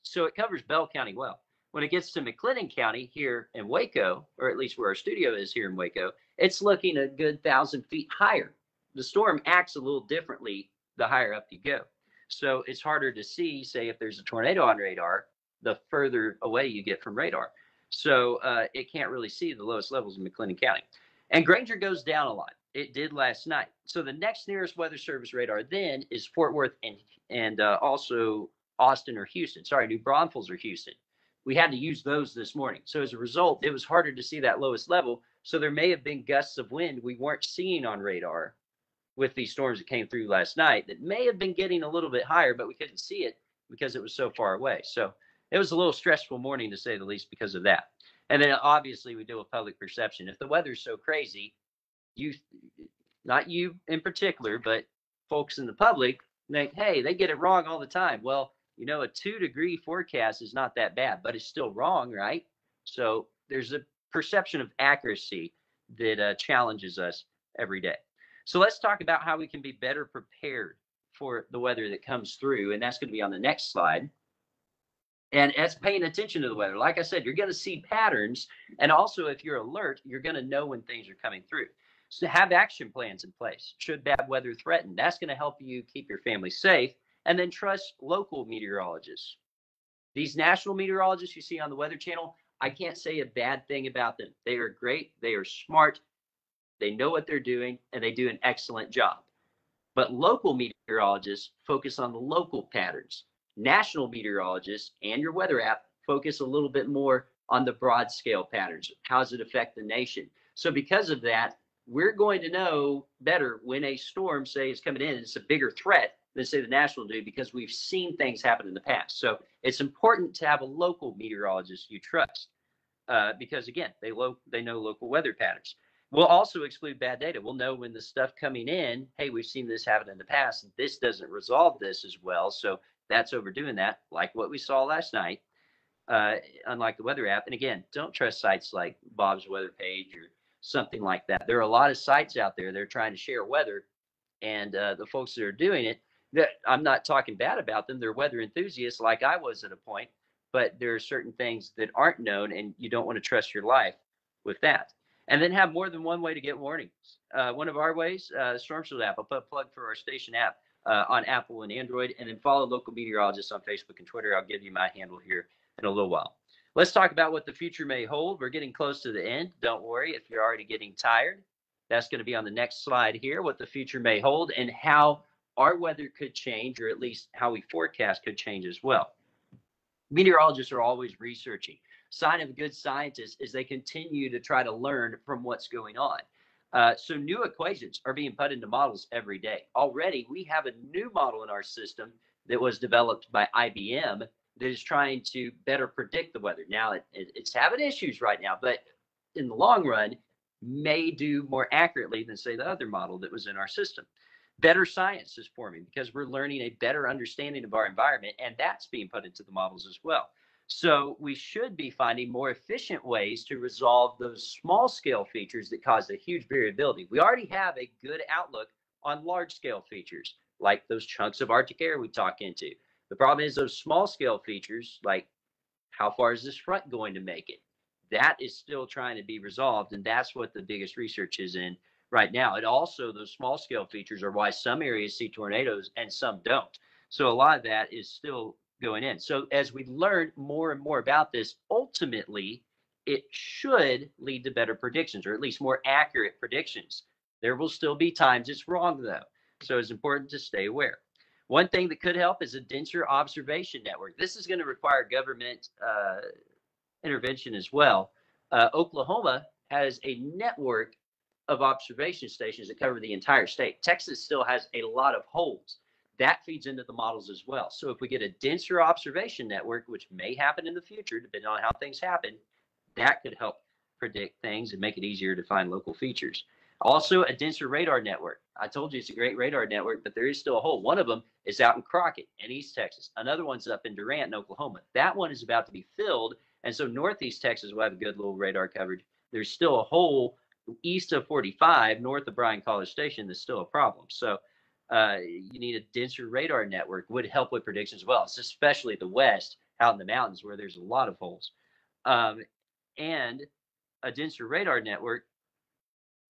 So it covers Bell County well. When it gets to McLennan County here in Waco, or at least where our studio is here in Waco, it's looking a good 1,000 feet higher. The storm acts a little differently the higher up you go. So it's harder to see, say, if there's a tornado on radar, the further away you get from radar. So it can't really see the lowest levels in McLennan County. And Granger goes down a lot. It did last night. So the next nearest Weather Service radar then is Fort Worth and also Austin or Houston. Sorry, New Braunfels or Houston. We had to use those this morning. So as a result, it was harder to see that lowest level. So there may have been gusts of wind we weren't seeing on radar with these storms that came through last night that may have been getting a little bit higher, but we couldn't see it because it was so far away. So it was a little stressful morning, to say the least, because of that. And then obviously we deal with public perception. If the weather's so crazy, you, not you in particular, but folks in the public think, hey, they get it wrong all the time. Well, you know, a 2-degree forecast is not that bad, but it's still wrong, right? So there's a perception of accuracy that challenges us every day. So let's talk about how we can be better prepared for the weather that comes through. And that's going to be on the next slide. And that's paying attention to the weather. Like I said, you're going to see patterns. And also, if you're alert, you're going to know when things are coming through. So have action plans in place. Should bad weather threaten, that's going to help you keep your family safe. And then trust local meteorologists. These national meteorologists you see on the Weather Channel, I can't say a bad thing about them. They are great. They are smart. They know what they're doing, and they do an excellent job. But local meteorologists focus on the local patterns. National meteorologists and your weather app focus a little bit more on the broad scale patterns. How does it affect the nation? So because of that, we're going to know better when a storm, say, is coming in and it's a bigger threat than, say, the national do, because we've seen things happen in the past. So it's important to have a local meteorologist you trust because, again, they know local weather patterns. We'll also exclude bad data. We'll know when the stuff coming in, hey, we've seen this happen in the past. This doesn't resolve this as well. So that's overdoing that, like what we saw last night, unlike the weather app. And again, don't trust sites like Bob's weather page or something like that. There are a lot of sites out there that are trying to share weather. And the folks that are doing it, I'm not talking bad about them. They're weather enthusiasts like I was at a point. But there are certain things that aren't known, and you don't want to trust your life with that. And then have more than one way to get warnings. One of our ways, Storm Shield app. I'll put a plug for our station app on Apple and Android, and then follow local meteorologists on Facebook and Twitter. I'll give you my handle here in a little while. Let's talk about what the future may hold. We're getting close to the end. Don't worry if you're already getting tired. That's going to be on the next slide here, what the future may hold and how our weather could change, or at least how we forecast could change as well. Meteorologists are always researching. Sign of a good scientist is they continue to try to learn from what's going on. So new equations are being put into models every day. Already, we have a new model in our system that was developed by IBM that is trying to better predict the weather. Now, it's having issues right now, but in the long run, may do more accurately than, say, the other model that was in our system. Better science is forming because we're learning a better understanding of our environment, and that's being put into the models as well. So we should be finding more efficient ways to resolve those small scale features that cause a huge variability. We already have a good outlook on large scale features, like those chunks of Arctic air we talk into. The problem is those small scale features, like how far is this front going to make it? That is still trying to be resolved, and that's what the biggest research is in right now. And also those small scale features are why some areas see tornadoes and some don't. So a lot of that is still going in. So as we learn more and more about this, ultimately, it should lead to better predictions, or at least more accurate predictions. There will still be times it's wrong, though. So it's important to stay aware. One thing that could help is a denser observation network. This is going to require government intervention as well. Oklahoma has a network of observation stations that cover the entire state. Texas still has a lot of holes. That feeds into the models as well. So if we get a denser observation network, which may happen in the future, depending on how things happen, that could help predict things and make it easier to find local features. Also, a denser radar network. I told you it's a great radar network, but there is still a hole. One of them is out in Crockett in East Texas. Another one's up in Durant in Oklahoma. That one is about to be filled, and so Northeast Texas will have a good little radar coverage. There's still a hole east of 45, north of Bryan College Station, that's still a problem. So you need a denser radar network. Would help with predictions as well, especially the west, out in the mountains where there's a lot of holes. And a denser radar network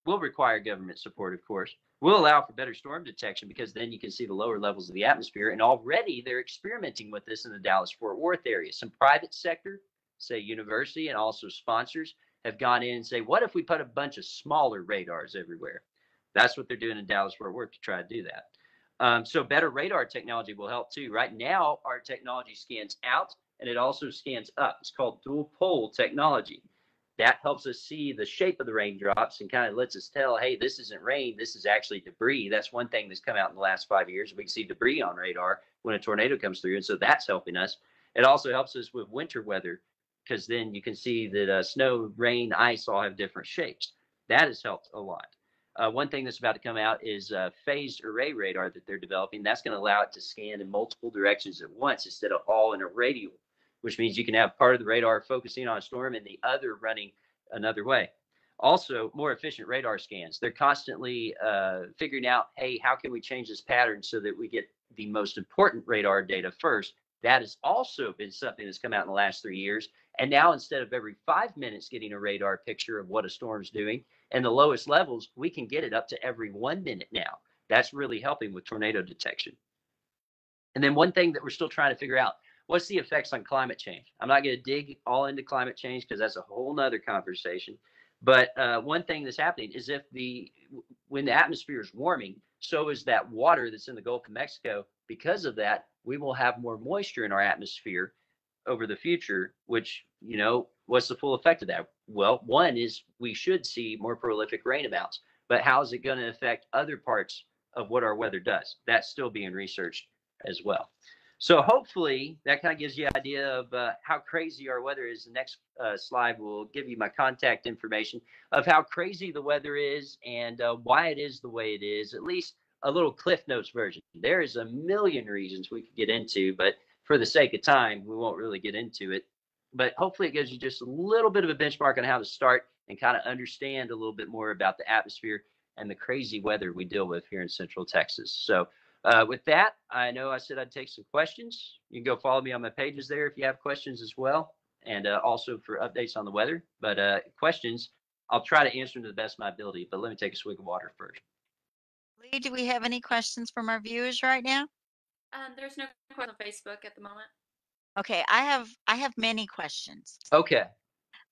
will require government support, of course. Will allow for better storm detection because then you can see the lower levels of the atmosphere. And already they're experimenting with this in the Dallas-Fort Worth area. Some private sector, say university, and also sponsors have gone in and say, what if we put a bunch of smaller radars everywhere? That's what they're doing in Dallas-Fort Worth to try to do that. So better radar technology will help too. Right now, our technology scans out and it also scans up. It's called dual pole technology. That helps us see the shape of the raindrops and kind of lets us tell, hey, this isn't rain, this is actually debris. That's one thing that's come out in the last 5 years. We can see debris on radar when a tornado comes through, and so that's helping us. It also helps us with winter weather because then you can see that snow, rain, ice all have different shapes. That has helped a lot. One thing that's about to come out is phased array radar that they're developing. That's going to allow it to scan in multiple directions at once instead of all in a radial, which means you can have part of the radar focusing on a storm and the other running another way. Also, more efficient radar scans. They're constantly figuring out, hey, how can we change this pattern so that we get the most important radar data first? That has also been something that's come out in the last 3 years. And now instead of every 5 minutes getting a radar picture of what a storm's doing, and the lowest levels, we can get it up to every 1 minute now. That's really helping with tornado detection. And then one thing that we're still trying to figure out, what's the effects on climate change? I'm not going to dig all into climate change because that's a whole nother conversation. But one thing that's happening is when the atmosphere is warming, so is that water that's in the Gulf of Mexico. Because of that, we will have more moisture in our atmosphere over the future, which, what's the full effect of that? Well, one is we should see more prolific rain amounts, but how is it going to affect other parts of what our weather does? That's still being researched as well. So hopefully that kind of gives you an idea of how crazy our weather is. The next slide will give you my contact information of how crazy the weather is and why it is the way it is, at least a little Cliff Notes version. There is a million reasons we could get into, but for the sake of time, we won't really get into it. But hopefully it gives you just a little bit of a benchmark on how to start and kind of understand a little bit more about the atmosphere and the crazy weather we deal with here in Central Texas. So with that, I know I said I'd take some questions. You can go follow me on my pages there if you have questions as well, and also for updates on the weather. But questions, I'll try to answer them to the best of my ability, but let me take a swig of water first. Lee, do we have any questions from our viewers right now? There's no question on Facebook at the moment. Okay, I have many questions. Okay.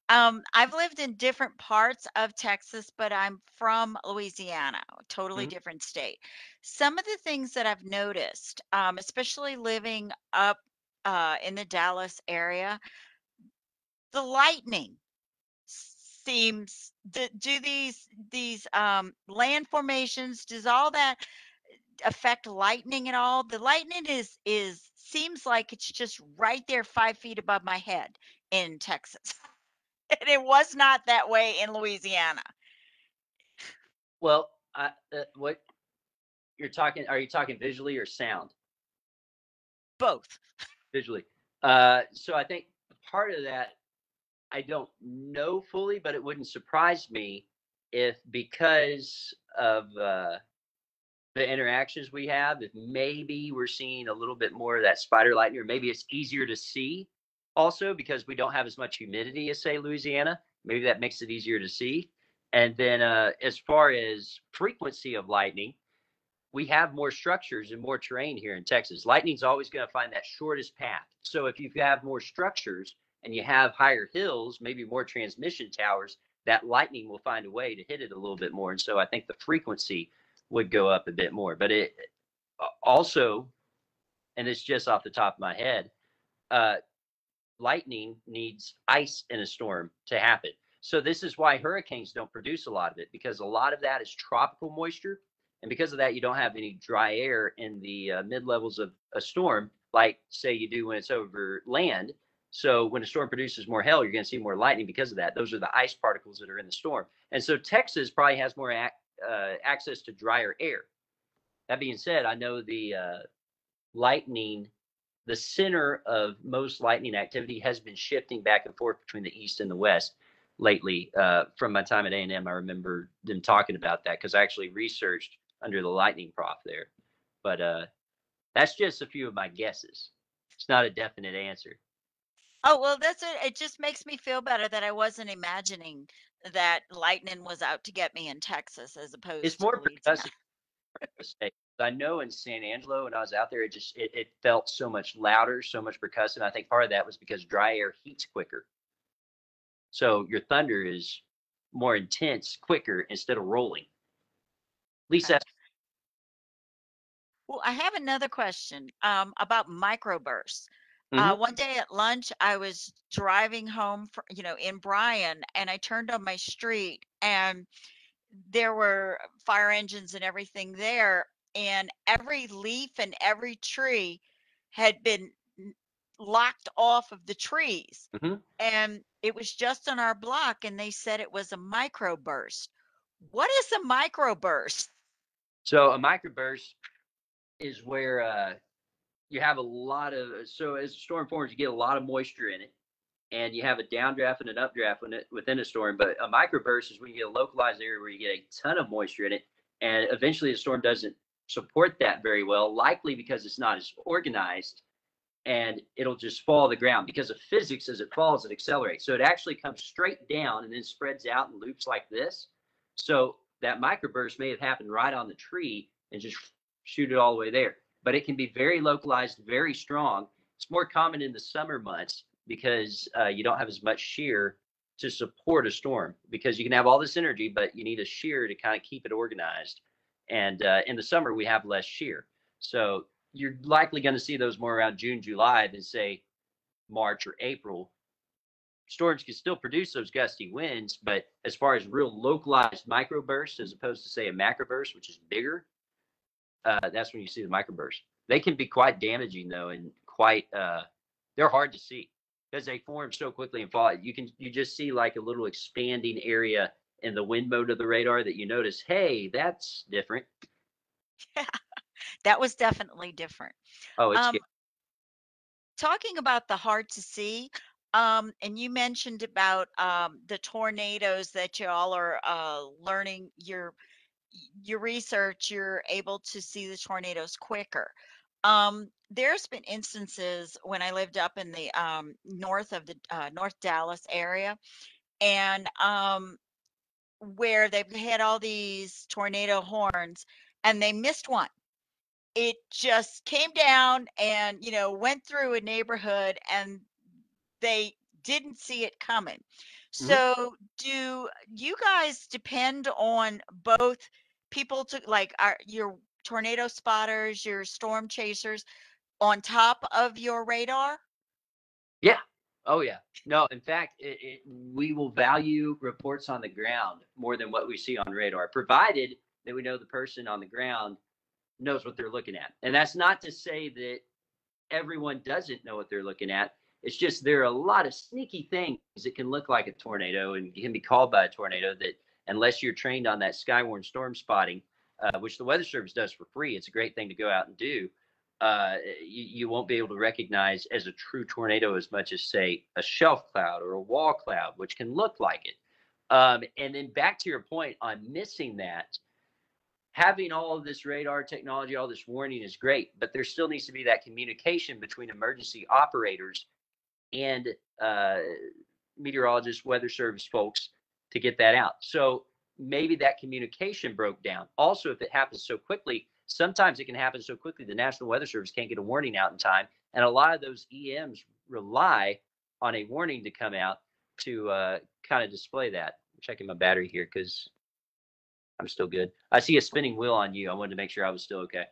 I've lived in different parts of Texas, but I'm from Louisiana, a totally different state. Some of the things that I've noticed, especially living up in the Dallas area, the lightning seems do these land formations, does all that affect lightning at all? The lightning is seems like it's just right there 5 feet above my head in Texas. And it was not that way in Louisiana. Well, what you're talking, are you talking visually or sound? Both. Visually. So I think part of that, I don't know fully, but it wouldn't surprise me if because of the interactions we have, if maybe we're seeing a little bit more of that spider lightning, or maybe it's easier to see also because we don't have as much humidity as, say, Louisiana. Maybe that makes it easier to see. And then as far as frequency of lightning, we have more structures and more terrain here in Texas. Lightning's always going to find that shortest path. So if you have more structures and you have higher hills, maybe more transmission towers, that lightning will find a way to hit it a little bit more. And so I think the frequency would go up a bit more. But it also, and it's just off the top of my head, uh, lightning needs ice in a storm to happen. So this is why hurricanes don't produce a lot of it, because a lot of that is tropical moisture. And because of that, you don't have any dry air in the mid levels of a storm, like say you do when it's over land. So when a storm produces more hail, you're going to see more lightning because of that. Those are the ice particles that are in the storm. And so Texas probably has more access to drier air. That being said, I know the lightning, the center of most lightning activity has been shifting back and forth between the east and the west lately. From my time at A&M, I remember them talking about that because I actually researched under the lightning prof there. But that's just a few of my guesses. It's not a definite answer. Oh, well, that's it. It just makes me feel better that I wasn't imagining that lightning was out to get me in Texas as It's opposed to more Louisiana. percussive state. I know in San Angelo when I was out there, it felt so much louder, so much percussive. I think part of that was because dry air heats quicker. So your thunder is more intense, quicker instead of rolling. At least Okay. that's Well, I have another question about microbursts. mhm, One day at lunch, I was driving home, in Bryan, and I turned on my street, and there were fire engines and everything there, and every leaf and every tree had been locked off of the trees. mhm. And it was just on our block, and they said it was a microburst. What is a microburst? So a microburst is where you have a lot of so as a storm forms, you get a lot of moisture in it, and you have a downdraft and an updraft within a storm. But a microburst is when you get a localized area where you get a ton of moisture in it, and eventually the storm doesn't support that very well, likely because it's not as organized, and it'll just fall to the ground because of physics. As it falls, it accelerates. So it actually comes straight down and then spreads out in loops like this. So that microburst may have happened right on the tree and just shoot it all the way there. But it can be very localized, very strong. It's more common in the summer months because you don't have as much shear to support a storm, because you can have all this energy, but you need a shear to kind of keep it organized. And in the summer, we have less shear. So you're likely going to see those more around June, July than say March or April. Storms can still produce those gusty winds, but as far as real localized microbursts, as opposed to say a macroburst, which is bigger, that's when you see the microburst. They can be quite damaging though, and quite they're hard to see because they form so quickly and fall. You just see like a little expanding area in the wind mode of the radar that you notice, hey, that's different. That was definitely different. Oh, it's Um, Talking about the hard to see, and you mentioned about the tornadoes that y'all are learning your research, you're able to see the tornadoes quicker. There's been instances when I lived up in the north of the North Dallas area, and where they've had all these tornado horns, and they missed one. It just came down and went through a neighborhood, and they didn't see it coming. mhm. So, do you guys depend on both people to like your tornado spotters, your storm chasers on top of your radar? Yeah. Oh, yeah. No, in fact, we will value reports on the ground more than what we see on radar, provided that we know the person on the ground knows what they're looking at. And that's not to say that everyone doesn't know what they're looking at. It's just there are a lot of sneaky things that can look like a tornado and can be called by a tornado that, unless you're trained on that Skywarn storm spotting, which the Weather Service does for free, it's a great thing to go out and do. You won't be able to recognize as a true tornado as much as, say, a shelf cloud or a wall cloud, which can look like it. And then back to your point on missing that, having all of this radar technology, all this warning is great, but there still needs to be that communication between emergency operators and uh, meteorologists, weather service folks to get that out. So maybe that communication broke down. Also, if it happens so quickly, sometimes it can happen so quickly the National Weather Service can't get a warning out in time, and a lot of those EMs rely on a warning to come out to kind of display that. I'm checking my battery here because I'm still good. I see a spinning wheel on you. I wanted to make sure I was still okay.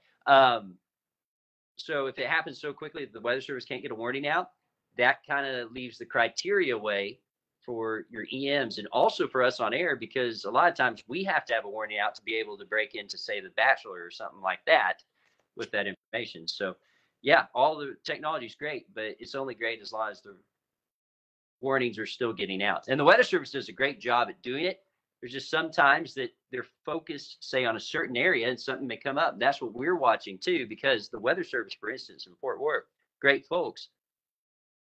So if it happens so quickly that the Weather Service can't get a warning out, that kind of leaves the criteria way for your EMs and also for us on air, because a lot of times we have to have a warning out to be able to break into, say, The Bachelor or something like that with that information. So, yeah, all the technology is great, but it's only great as long as the warnings are still getting out. And the Weather Service does a great job at doing it. There's just sometimes that they're focused, say, on a certain area and something may come up. That's what we're watching too, because the Weather Service, for instance, in Fort Worth, great folks,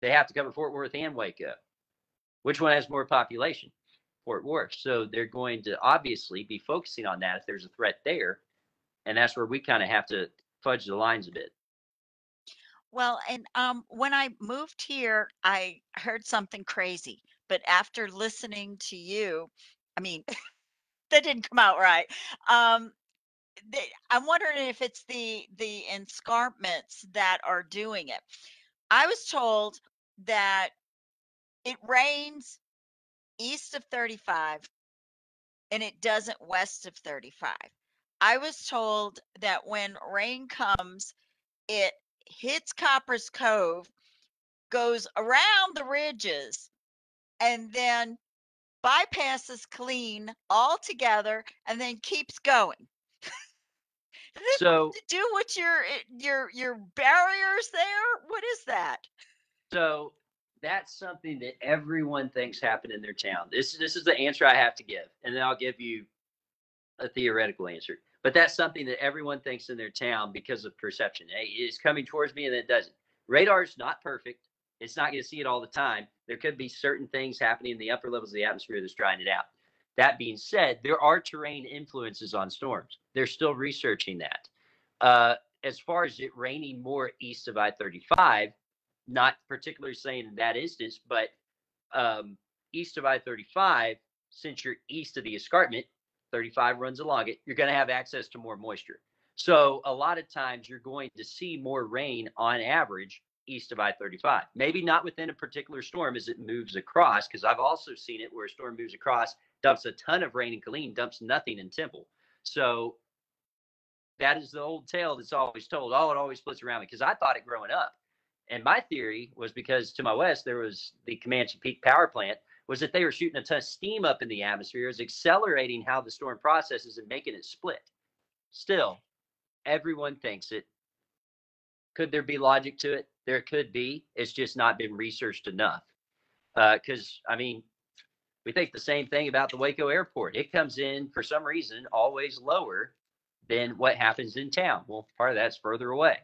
they have to cover Fort Worth and Waco. Which one has more population? Fort Worth. So they're going to obviously be focusing on that if there's a threat there. And that's where we kind of have to fudge the lines a bit. Well, and when I moved here, I heard something crazy. But after listening to you, I mean, that didn't come out right. Um, I'm wondering if it's the escarpments that are doing it. I was told that it rains east of 35 and it doesn't west of 35. I was told that when rain comes, it hits Copper's Cove, goes around the ridges, and then bypasses Killeen altogether, and then keeps going. Does it have So, to do with your barriers there? What is that? so that's something that everyone thinks happened in their town. This is the answer I have to give, and then I'll give you a theoretical answer. But that's something that everyone thinks in their town because of perception. Hey, it's coming towards me and it doesn't. Radar is not perfect. It's not going to see it all the time. There could be certain things happening in the upper levels of the atmosphere that's drying it out. That being said, there are terrain influences on storms. They're still researching that. As far as it raining more east of I-35, not particularly saying in that instance, but east of I-35, since you're east of the escarpment, 35 runs along it, you're going to have access to more moisture. So a lot of times you're going to see more rain on average east of I-35. Maybe not within a particular storm as it moves across, because I've also seen it where a storm moves across, dumps a ton of rain in Killeen, dumps nothing in Temple. So that is the old tale that's always told. Oh, it always splits around me, because I thought it growing up. And my theory was because to my west, there was the Comanche Peak power plant, was that they were shooting a ton of steam up in the atmosphere, is accelerating how the storm processes and making it split. Still, everyone thinks it. Could there be logic to it? There could be. It's just not been researched enough. Because, I mean, we think the same thing about the Waco airport. It comes in, for some reason, always lower than what happens in town. Well, part of that's further away.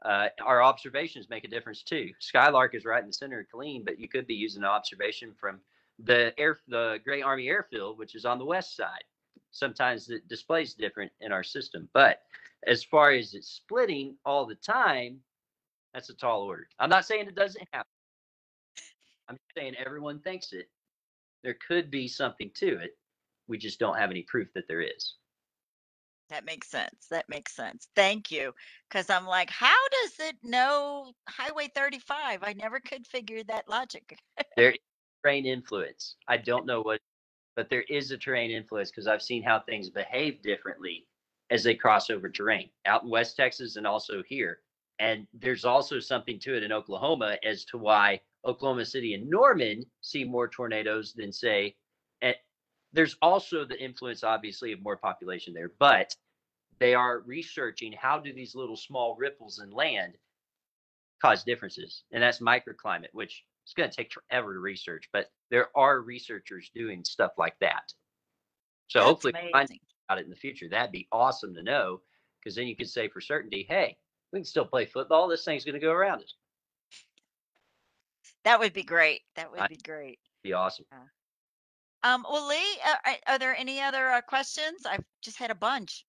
Our observations make a difference too. Skylark is right in the center of Killeen, but you could be using an observation from the Great Army Airfield, which is on the west side. Sometimes the display's different in our system, but as far as it's splitting all the time, that's a tall order. I'm not saying it doesn't happen. I'm saying everyone thinks it. There could be something to it. We just don't have any proof that there is. That makes sense. That makes sense. Thank you. Because I'm like, how does it know Highway 35? I never could figure that logic. There is terrain influence. I don't know what, but there is a terrain influence because I've seen how things behave differently as they cross over terrain out in West Texas and also here. And there's also something to it in Oklahoma as to why Oklahoma City and Norman see more tornadoes than, say, and there's also the influence, obviously, of more population there, but they are researching how do these little small ripples in land cause differences, and that's microclimate, which is going to take forever to research, but there are researchers doing stuff like that. So That's hopefully we'll find amazing. out it in the future. That'd be awesome to know, because then you could say for certainty, hey, we can still play football. This thing's going to go around us. That would be great. That would That'd be great. be awesome. Well, Lee, are there any other questions? I've just had a bunch.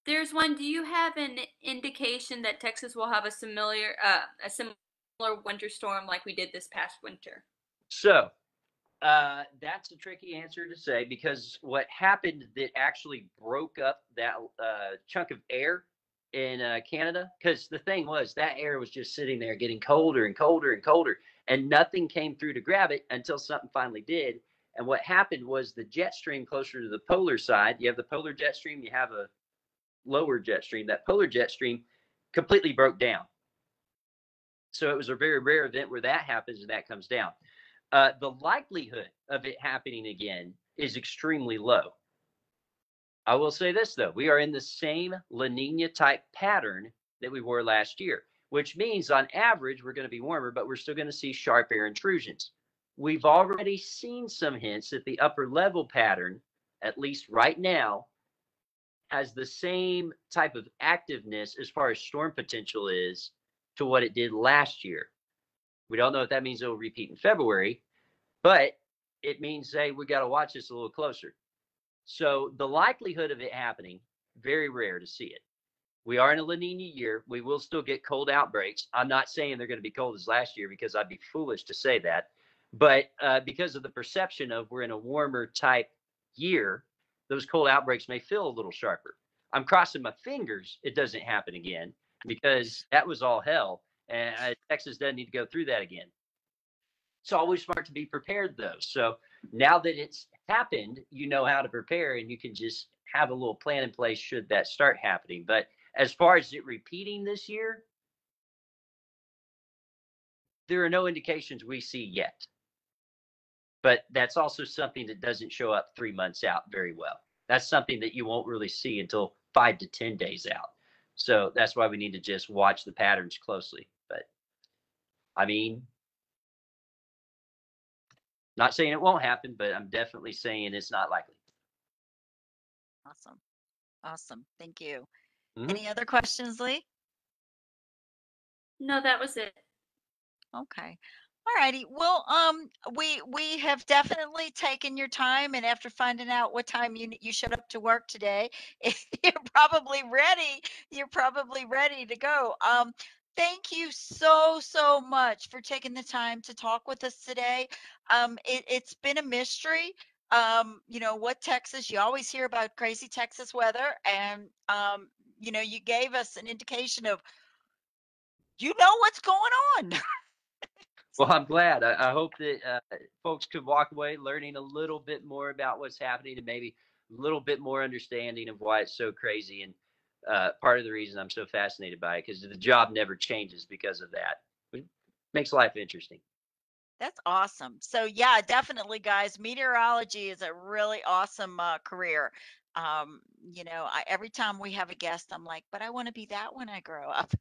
There's one. Do you have an indication that Texas will have a similar winter storm like we did this past winter? So That's a tricky answer to say because what happened that actually broke up that chunk of air in Canada, because the thing was that air was just sitting there getting colder and colder and colder, and nothing came through to grab it until something finally did. And what happened was the jet stream closer to the polar side, you have the polar jet stream, you have a lower jet stream. That polar jet stream completely broke down. So it was a very rare event where that happens and that comes down. The likelihood of it happening again is extremely low. I will say this, though. We are in the same La Nina type pattern that we were last year, which means on average, we're going to be warmer, but we're still going to see sharp air intrusions. We've already seen some hints that the upper level pattern, at least right now, has the same type of activeness as far as storm potential is to what it did last year. We don't know if that means it will repeat in February, but it means, hey, we got to watch this a little closer. So the likelihood of it happening, very rare to see it. We are in a La Nina year. We will still get cold outbreaks. I'm not saying they're going to be cold as last year because I'd be foolish to say that. But because of the perception of we're in a warmer type year, those cold outbreaks may feel a little sharper. I'm crossing my fingers it doesn't happen again because that was all hell. And Texas doesn't need to go through that again. It's always smart to be prepared, though. So now that it's happened, you know how to prepare and you can just have a little plan in place should that start happening. But as far as it repeating this year, there are no indications we see yet. But that's also something that doesn't show up 3 months out very well. That's something that you won't really see until 5 to 10 days out. So that's why we need to just watch the patterns closely. But I mean, not saying it won't happen, but I'm definitely saying it's not likely. Awesome. Awesome. Thank you. Mm-hmm. Any other questions, Lee? No, that was it. Okay. All righty. Well, we have definitely taken your time, and after finding out what time you showed up to work today, you're probably ready. You're probably ready to go. Thank you so much for taking the time to talk with us today. It's been a mystery. What Texas? You always hear about crazy Texas weather, and you gave us an indication of what's going on. Well, I'm glad. I hope that folks could walk away learning a little bit more about what's happening and maybe a little bit more understanding of why it's so crazy. And part of the reason I'm so fascinated by it because the job never changes because of that. It makes life interesting. That's awesome. So yeah, definitely, guys. Meteorology is a really awesome career. Every time we have a guest, I'm like, but I want to be that when I grow up.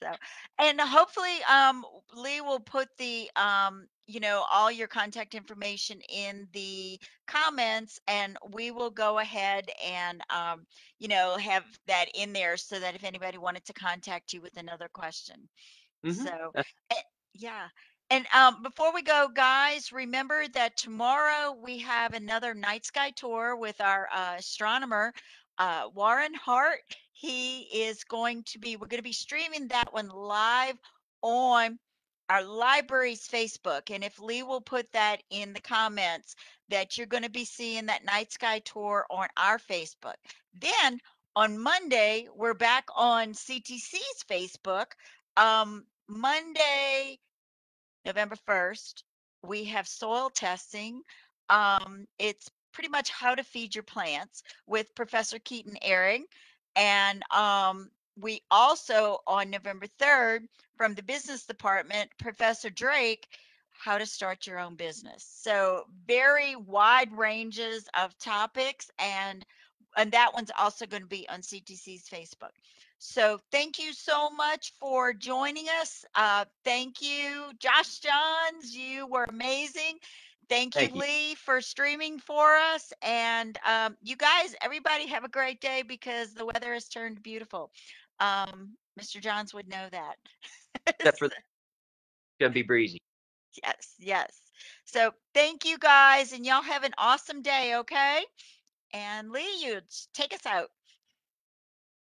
So, and hopefully, Lee will put all your contact information in the comments, and we will go ahead and, have that in there so that if anybody wanted to contact you with another question. Mm-hmm. So, eh, yeah. And before we go, guys, remember that tomorrow we have another night sky tour with our astronomer, Warren Hart. We're going to be streaming that one live on our library's Facebook. And if Lee will put that in the comments, that you're going to be seeing that night sky tour on our Facebook. Then on Monday, we're back on CTC's Facebook. Monday, November 1st, we have soil testing. It's pretty much how to feed your plants with Professor Keaton Airing. And we also, on November 3rd, from the business department, Professor Drake, how to start your own business. So very wide ranges of topics, and that one's also going to be on CTC's Facebook. So thank you so much for joining us. Thank you, Josh Johns. You were amazing. Thank you, Thank you. Lee, for streaming for us. And you guys, everybody have a great day because the weather has turned beautiful. Mr. Johns would know that. Except for it's going to be breezy. Yes, yes. So thank you guys, and y'all have an awesome day, okay? And Lee, you take us out.